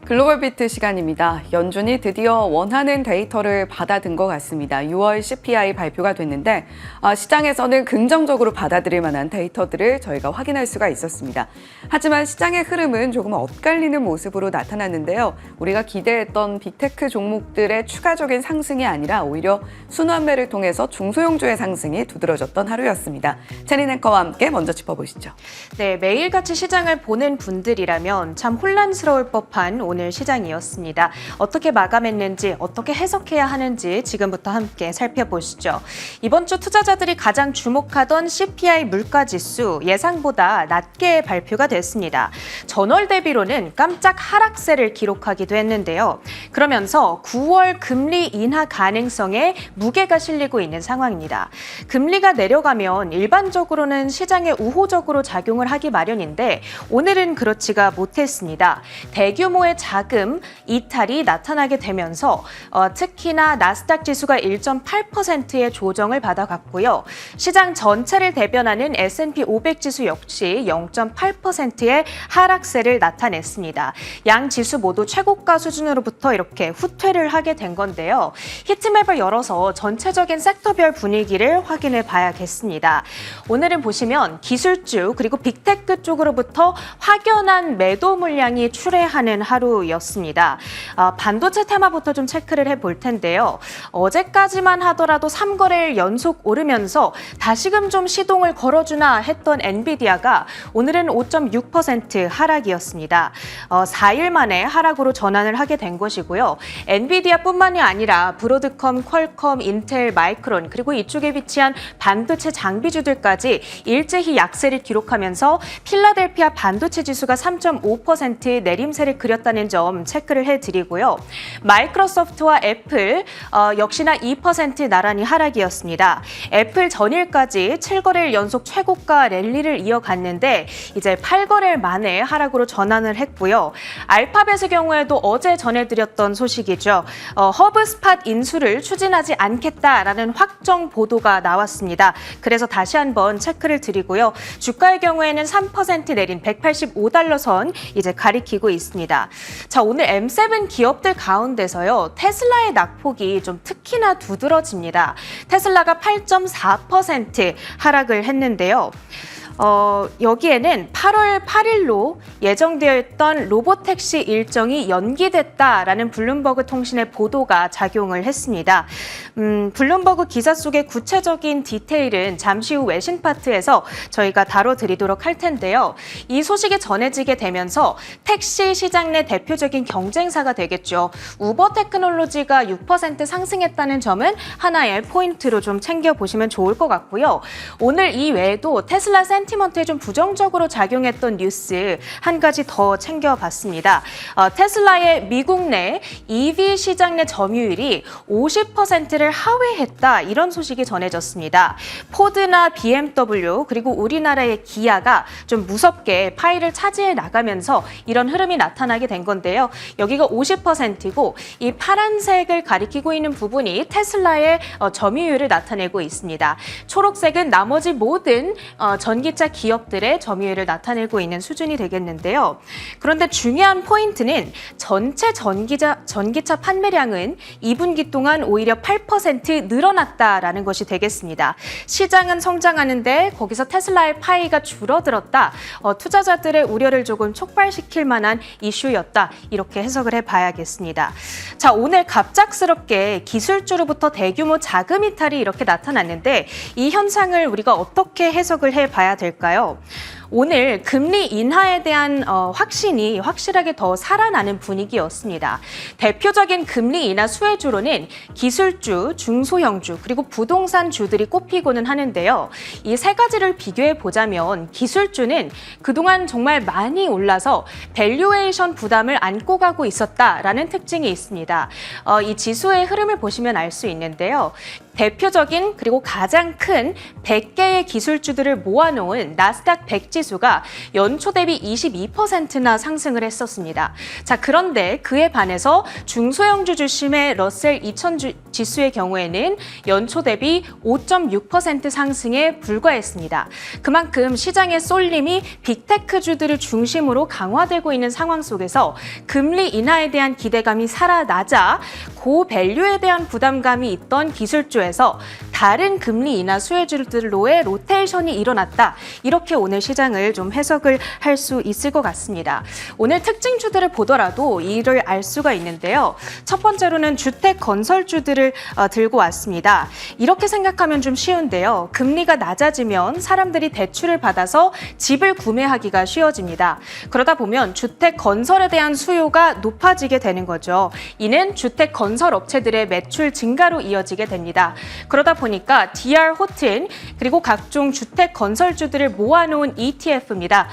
글로벌 비트 시간입니다. 연준이 드디어 원하는 데이터를 받아든 것 같습니다. 6월 CPI 발표가 됐는데 시장에서는 긍정적으로 받아들일 만한 데이터들을 저희가 확인할 수가 있었습니다. 하지만 시장의 흐름은 조금 엇갈리는 모습으로 나타났는데요. 우리가 기대했던 빅테크 종목들의 추가적인 상승이 아니라 오히려 순환매를 통해서 중소형주의 상승이 두드러졌던 하루였습니다. 체린 앵커와 함께 먼저 짚어보시죠. 네, 매일같이 시장을 보는 분들이라면 참 혼란스러울 법한 오늘 시장이었습니다. 어떻게 마감했는지, 어떻게 해석해야 하는지 지금부터 함께 살펴보시죠. 이번 주 투자자들이 가장 주목하던 CPI 물가지수 예상보다 낮게 발표가 됐습니다. 전월 대비로는 깜짝 하락세를 기록하기도 했는데요. 그러면서 9월 금리 인하 가능성에 무게가 실리고 있는 상황입니다. 금리가 내려가면 일반적으로는 시장에 우호적으로 작용을 하기 마련인데 오늘은 그렇지가 못했습니다. 대규모의 자금 이탈이 나타나게 되면서 특히나 나스닥 지수가 1.8%의 조정을 받아갔고요. 시장 전체를 대변하는 S&P 500 지수 역시 0.8%의 하락세를 나타냈습니다. 양 지수 모두 최고가 수준으로부터 이렇게 후퇴를 하게 된 건데요. 히트맵을 열어서 전체적인 섹터별 분위기를 확인해 봐야겠습니다. 오늘은 보시면 기술주 그리고 빅테크 쪽으로부터 확연한 매도 물량이 출회하는 하루였습니다. 반도체 테마부터 좀 체크를 해볼 텐데요. 어제까지만 하더라도 3거래일 연속 오르면서 다시금 좀 시동을 걸어주나 했던 엔비디아가 오늘은 5.6% 하락이었습니다. 4일 만에 하락으로 전환을 하게 된 것이고요. 엔비디아뿐만이 아니라 브로드컴, 퀄컴, 인텔, 마이크론 그리고 이쪽에 위치한 반도체 장비주들까지 일제히 약세를 기록하면서 필라델피아 반도체 지수가 3.5% 내림세를 그렸다는 점 체크를 해드리고요. 마이크로소프트와 애플 역시나 2% 나란히 하락이었습니다. 애플 전일까지 7거래일 연속 최고가 랠리를 이어갔는데 이제 8거래일 만에 하락으로 전환을 했고요. 알파벳의 경우에도 어제 전해드렸던 소식이죠. 허브스팟 인수를 추진하지 않겠다라는 확정 보도가 나왔습니다. 그래서 다시 한번 체크를 드리고요. 주가의 경우에는 3% 내린 185달러 선 이제 가리키고 있습니다. 자, 오늘 M7 기업들 가운데서요. 테슬라의 낙폭이 좀 특히나 두드러집니다. 테슬라가 8.4% 하락을 했는데요. 여기에는 8월 8일로 예정되어 있던 로보택시 일정이 연기됐다라는 블룸버그 통신의 보도가 작용을 했습니다. 블룸버그 기사 속의 구체적인 디테일은 잠시 후 외신 파트에서 저희가 다뤄드리도록 할 텐데요. 이 소식이 전해지게 되면서 택시 시장 내 대표적인 경쟁사가 되겠죠. 우버 테크놀로지가 6% 상승했다는 점은 하나의 포인트로 좀 챙겨보시면 좋을 것 같고요. 오늘 이 외에도 테슬라 센티먼트에 좀 부정적으로 작용했던 뉴스 한 가지 더 챙겨봤습니다. 테슬라의 미국 내 EV 시장 내 점유율이 50%를 하회했다 이런 소식이 전해졌습니다. 포드나 BMW 그리고 우리나라의 기아가 좀 무섭게 파이를 차지해 나가면서 이런 흐름이 나타나게 된 건데요. 여기가 50%고 이 파란색을 가리키고 있는 부분이 테슬라의 점유율을 나타내고 있습니다. 초록색은 나머지 모든 전기차 기업들의 점유율을 나타내고 있는 수준이 되겠는데요. 그런데 중요한 포인트는 전체 전기차 판매량은 2분기 동안 오히려 8% 늘어났다라는 것이 되겠습니다. 시장은 성장하는데 거기서 테슬라의 파이가 줄어들었다. 투자자들의 우려를 조금 촉발시킬 만한 이슈였다. 이렇게 해석을 해봐야겠습니다. 자, 오늘 갑작스럽게 기술주로부터 대규모 자금 이탈이 이렇게 나타났는데 이 현상을 우리가 어떻게 해석을 해봐야 될까요? 오늘 금리 인하에 대한 확신이 확실하게 더 살아나는 분위기였습니다. 대표적인 금리 인하 수혜주로는 기술주, 중소형주, 그리고 부동산주들이 꼽히고는 하는데요. 이 세 가지를 비교해 보자면 기술주는 그동안 정말 많이 올라서 밸류에이션 부담을 안고 가고 있었다라는 특징이 있습니다. 이 지수의 흐름을 보시면 알 수 있는데요. 대표적인 그리고 가장 큰 100개의 기술주들을 모아놓은 나스닥 100 지수 지수가 연초 대비 22%나 상승을 했었습니다. 자, 그런데 그에 반해서 중소형주 중심의 러셀 2000 지수의 경우에는 연초 대비 5.6% 상승에 불과했습니다. 그만큼 시장의 쏠림이 빅테크주들을 중심으로 강화되고 있는 상황 속에서 금리 인하에 대한 기대감이 살아나자 고밸류에 대한 부담감이 있던 기술주에서 다른 금리 인하 수혜주들로의 로테이션이 일어났다. 이렇게 오늘 시장을 좀 해석을 할 수 있을 것 같습니다. 오늘 특징주들을 보더라도 이를 알 수가 있는데요. 첫 번째로는 주택 건설주들을 들고 왔습니다. 이렇게 생각하면 좀 쉬운데요. 금리가 낮아지면 사람들이 대출을 받아서 집을 구매하기가 쉬워집니다. 그러다 보면 주택 건설에 대한 수요가 높아지게 되는 거죠. 이는 주택 건설 업체들의 매출 증가로 이어지게 됩니다. 그러다 보니까 DR 호튼 그리고 각종 주택 건설주들을 모아놓은 ETF입니다.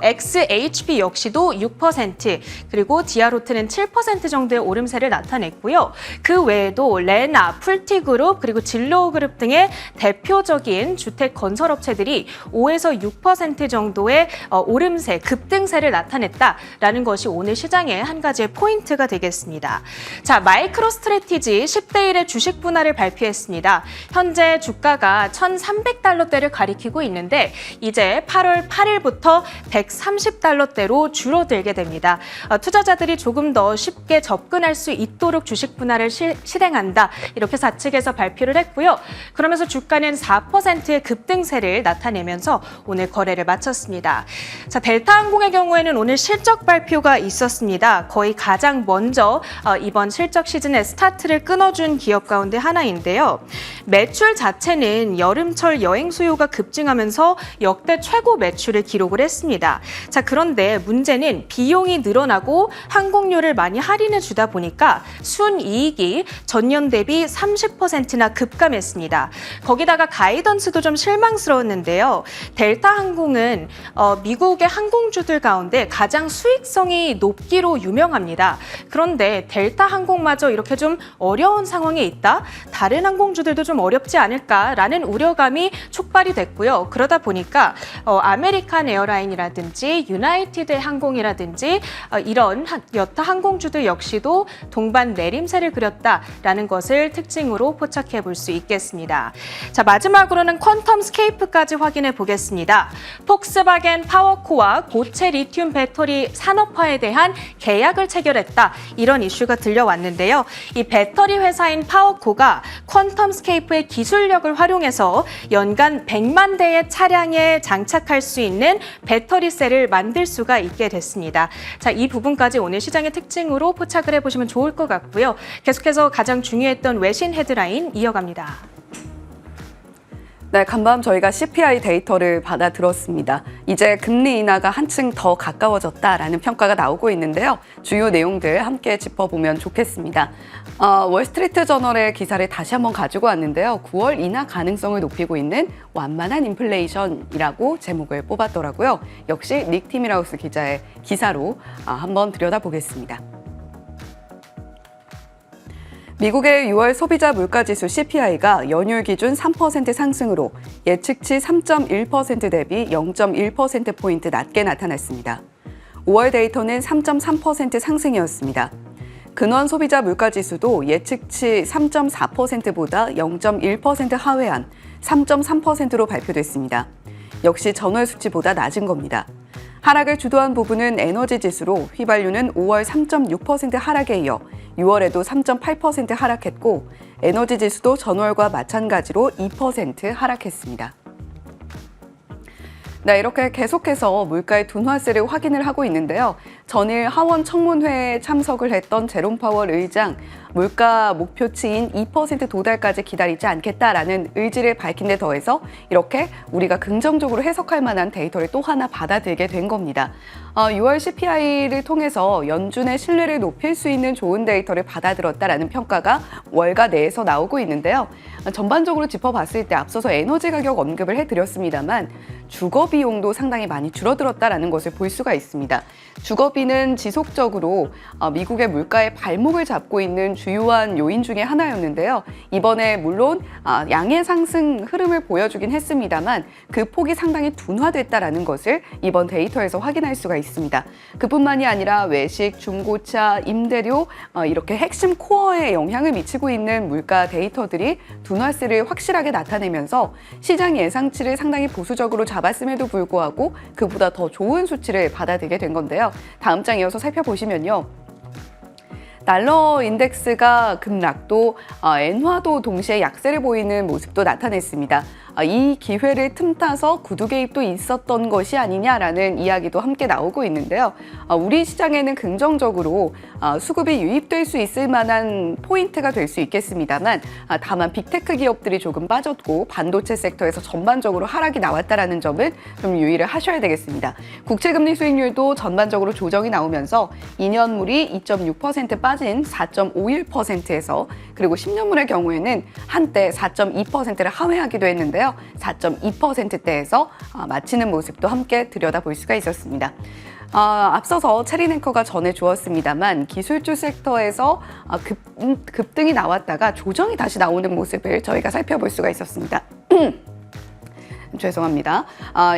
XHB 역시도 6% 그리고 DR 호튼은 7% 정도의 오름세를 나타냈고요. 그 외에도 레나, 풀티그룹 그리고 진로그룹 등의 대표적인 주택 건설 업체들이 5에서 6% 정도의 오름세, 급등세를 나타냈다라는 것이 오늘 시장의 한 가지의 포인트가 되겠습니다. 자, 마이크로 스트래티지 10대 1의 주식 분할을 발표했습니다. 현재 주가가 1,300달러대를 가리키고 있는데 이제 8월 8일부터 130달러대로 줄어들게 됩니다. 투자자들이 조금 더 쉽게 접근할 수 있도록 주식 분할을 실행한다. 이렇게 사측에서 발표를 했고요. 그러면서 주가는 4%의 급등세를 나타내면서 오늘 거래를 마쳤습니다. 자, 델타항공의 경우에는 오늘 실적 발표가 있었습니다. 거의 가장 먼저 이번 실적 시즌의 스타트를 끊어준 기업 가운데 하나인데요. 매출 자체는 여름철 여행 수요가 급증하면서 역대 최고 매출을 기록을 했습니다. 자, 그런데 문제는 비용이 늘어나고 항공료를 많이 할인해 주다 보니까 순이익이 전년 대비 30%나 급감했습니다. 거기다가 가이던스도 좀 실망스러웠는데요. 델타항공은 미국의 항공주들 가운데 가장 수익성이 높기로 유명합니다. 그런데 델타항공마저 이렇게 좀 어려운 상황에 있다? 다른 항공주들도 좀 어렵지 않을까라는 우려감이 촉발이 됐고요. 그러다 보니까 아메리칸 에어라인이라든지 유나이티드 항공이라든지 이런 여타 항공주들 역시도 동반 내림세를 그렸다라는 것을 특징으로 포착해 볼 수 있겠습니다. 자, 마지막으로는 퀀텀 스케이프까지 확인해 보겠습니다. 폭스바겐 파워코와 고체 리튬 배터리 산업화에 대한 계약을 체결했다. 이런 이슈가 들려왔는데요. 이 배터리 회사인 파워코가 퀀텀 스케이프의 기술력을 활용해서 연간 100만 대의 차량에 장착할 수 있는 배터리셀을 만들 수가 있게 됐습니다. 자, 이 부분까지 오늘 시장의 특징으로 포착을 해보시면 좋을 것 같고요. 계속해서 가장 중요했던 외신 헤드라인 이어갑니다. 네, 간밤 저희가 CPI 데이터를 받아 들었습니다. 이제 금리 인하가 한층 더 가까워졌다라는 평가가 나오고 있는데요. 주요 내용들 함께 짚어보면 좋겠습니다. 월스트리트 저널의 기사를 다시 한번 가지고 왔는데요. 9월 인하 가능성을 높이고 있는 완만한 인플레이션이라고 제목을 뽑았더라고요. 역시 닉 티밀하우스 기자의 기사로 한번 들여다보겠습니다. 미국의 6월 소비자 물가지수 CPI가 연율 기준 3% 상승으로 예측치 3.1% 대비 0.1%포인트 낮게 나타났습니다. 5월 데이터는 3.3% 상승이었습니다. 근원 소비자 물가지수도 예측치 3.4%보다 0.1% 하회한 3.3%로 발표됐습니다. 역시 전월 수치보다 낮은 겁니다. 하락을 주도한 부분은 에너지 지수로 휘발유는 5월 3.6% 하락에 이어 6월에도 3.8% 하락했고 에너지 지수도 전월과 마찬가지로 2% 하락했습니다. 네, 이렇게 계속해서 물가의 둔화세를 확인을 하고 있는데요. 전일 하원 청문회에 참석을 했던 제롬 파월 의장, 물가 목표치인 2% 도달까지 기다리지 않겠다라는 의지를 밝힌 데 더해서 이렇게 우리가 긍정적으로 해석할 만한 데이터를 또 하나 받아들게 된 겁니다. 6월 CPI를 통해서 연준의 신뢰를 높일 수 있는 좋은 데이터를 받아들었다라는 평가가 월가 내에서 나오고 있는데요. 전반적으로 짚어봤을 때 앞서서 에너지 가격 언급을 해드렸습니다만 주거 비용도 상당히 많이 줄어들었다라는 것을 볼 수가 있습니다. 주거 가격비는 지속적으로 미국의 물가의 발목을 잡고 있는 주요한 요인 중에 하나였는데요. 이번에 물론 양의 상승 흐름을 보여주긴 했습니다만 그 폭이 상당히 둔화됐다라는 것을 이번 데이터에서 확인할 수가 있습니다. 그뿐만이 아니라 외식, 중고차, 임대료 이렇게 핵심 코어에 영향을 미치고 있는 물가 데이터들이 둔화세를 확실하게 나타내면서 시장 예상치를 상당히 보수적으로 잡았음에도 불구하고 그보다 더 좋은 수치를 받아들게 된 건데요. 다음 장 이어서 살펴보시면요. 달러 인덱스가 급락, 또 엔화도 동시에 약세를 보이는 모습도 나타냈습니다. 이 기회를 틈타서 구두 개입도 있었던 것이 아니냐라는 이야기도 함께 나오고 있는데요. 우리 시장에는 긍정적으로 수급이 유입될 수 있을 만한 포인트가 될 수 있겠습니다만 다만 빅테크 기업들이 조금 빠졌고 반도체 섹터에서 전반적으로 하락이 나왔다는 점은 좀 유의를 하셔야 되겠습니다. 국채금리 수익률도 전반적으로 조정이 나오면서 2년물이 2.6% 빠진 4.51%에서 그리고 10년물의 경우에는 한때 4.2%를 하회하기도 했는데요. 4.2%대에서 마치는 모습도 함께 들여다볼 수가 있었습니다. 앞서서 체린 앵커가 전해주었습니다만 기술주 섹터에서 급등이 나왔다가 조정이 다시 나오는 모습을 저희가 살펴볼 수가 있었습니다. 죄송합니다.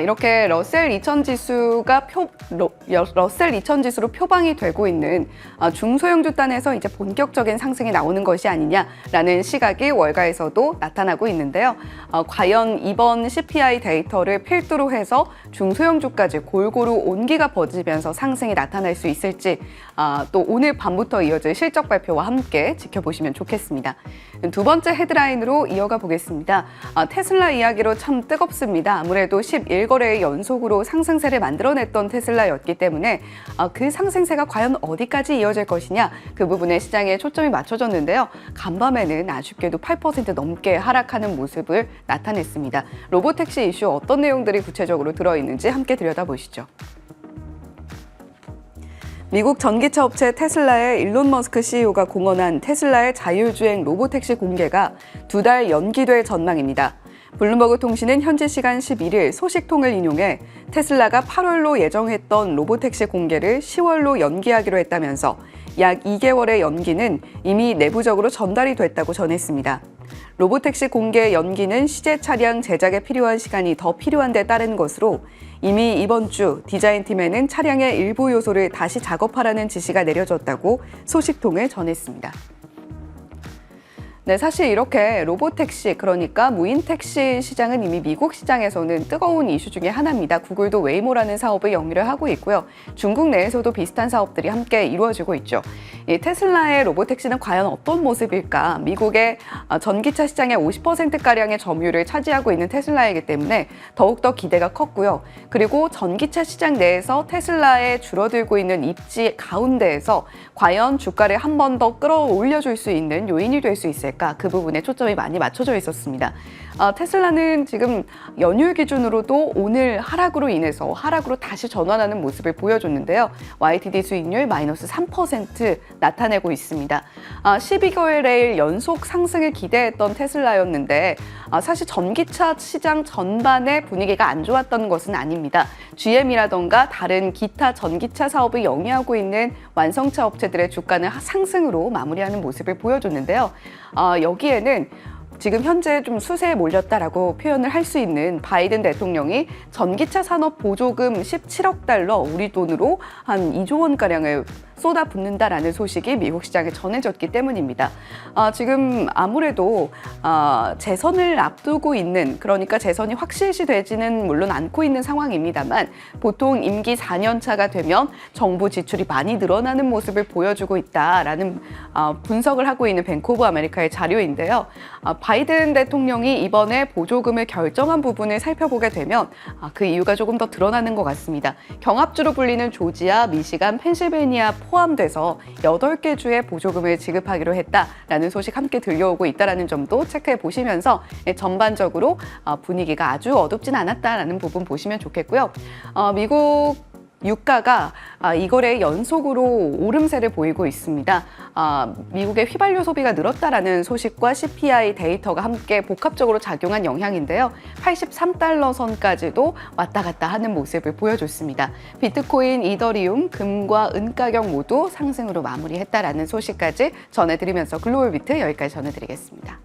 이렇게 러셀 2000 지수가 러셀 2000 지수로 표방이 되고 있는 중소형주 단에서 이제 본격적인 상승이 나오는 것이 아니냐라는 시각이 월가에서도 나타나고 있는데요. 과연 이번 CPI 데이터를 필두로 해서 중소형주까지 골고루 온기가 퍼지면서 상승이 나타날 수 있을지 또 오늘 밤부터 이어질 실적 발표와 함께 지켜보시면 좋겠습니다. 두 번째 헤드라인으로 이어가 보겠습니다. 테슬라 이야기로 참 뜨겁습니다. 아무래도 11거래의 연속으로 상승세를 만들어냈던 테슬라였기 때문에 그 상승세가 과연 어디까지 이어질 것이냐 그 부분에 시장에 초점이 맞춰졌는데요. 간밤에는 아쉽게도 8% 넘게 하락하는 모습을 나타냈습니다. 로보택시 이슈 어떤 내용들이 구체적으로 들어있는지 함께 들여다보시죠. 미국 전기차 업체 테슬라의 일론 머스크 CEO가 공언한 테슬라의 자율주행 로보택시 공개가 2달 연기될 전망입니다. 블룸버그 통신은 현지 시간 11일 소식통을 인용해 테슬라가 8월로 예정했던 로보택시 공개를 10월로 연기하기로 했다면서 약 2개월의 연기는 이미 내부적으로 전달이 됐다고 전했습니다. 로보택시 공개 연기는 시제 차량 제작에 필요한 시간이 더 필요한 데 따른 것으로 이미 이번 주 디자인팀에는 차량의 일부 요소를 다시 작업하라는 지시가 내려졌다고 소식통을 전했습니다. 네, 사실 이렇게 로보택시, 그러니까 무인택시 시장은 이미 미국 시장에서는 뜨거운 이슈 중에 하나입니다. 구글도 웨이모라는 사업을 영위를 하고 있고요. 중국 내에서도 비슷한 사업들이 함께 이루어지고 있죠. 이 테슬라의 로보택시는 과연 어떤 모습일까? 미국의 전기차 시장의 50%가량의 점유율을 차지하고 있는 테슬라이기 때문에 더욱더 기대가 컸고요. 그리고 전기차 시장 내에서 테슬라의 줄어들고 있는 입지 가운데에서 과연 주가를 한 번 더 끌어올려줄 수 있는 요인이 될 수 있을까? 그 부분에 초점이 많이 맞춰져 있었습니다. 테슬라는 지금 연휴 기준으로도 오늘 하락으로 인해서 하락으로 다시 전환하는 모습을 보여줬는데요. YTD 수익률 마이너스 3% 나타내고 있습니다. 12개월의 연속 상승을 기대했던 테슬라였는데 사실 전기차 시장 전반의 분위기가 안 좋았던 것은 아닙니다. GM이라던가 다른 기타 전기차 사업을 영위하고 있는 완성차 업체들의 주가는 상승으로 마무리하는 모습을 보여줬는데요. 여기에는 지금 현재 좀 수세에 몰렸다라고 표현을 할 수 있는 바이든 대통령이 전기차 산업 보조금 17억 달러, 우리 돈으로 한 2조 원가량을 쏟아붓는다라는 소식이 미국 시장에 전해졌기 때문입니다. 지금 아무래도 재선을 앞두고 있는, 그러니까 재선이 확실시되지는 물론 않고 있는 상황입니다만 보통 임기 4년 차가 되면 정부 지출이 많이 늘어나는 모습을 보여주고 있다라는 분석을 하고 있는 뱅크 오브 아메리카의 자료인데요. 바이든 대통령이 이번에 보조금을 결정한 부분을 살펴보게 되면 그 이유가 조금 더 드러나는 것 같습니다. 경합주로 불리는 조지아, 미시간, 펜실베니아 포함돼서 8개 주에 보조금을 지급하기로 했다라는 소식 함께 들려오고 있다는 점도 체크해 보시면서 전반적으로 분위기가 아주 어둡진 않았다라는 부분 보시면 좋겠고요. 미국 유가가 이거래 연속으로 오름세를 보이고 있습니다. 미국의 휘발유 소비가 늘었다라는 소식과 CPI 데이터가 함께 복합적으로 작용한 영향인데요. 83달러 선까지도 왔다 갔다 하는 모습을 보여줬습니다. 비트코인, 이더리움, 금과 은 가격 모두 상승으로 마무리했다라는 소식까지 전해드리면서 글로벌 비트 여기까지 전해드리겠습니다.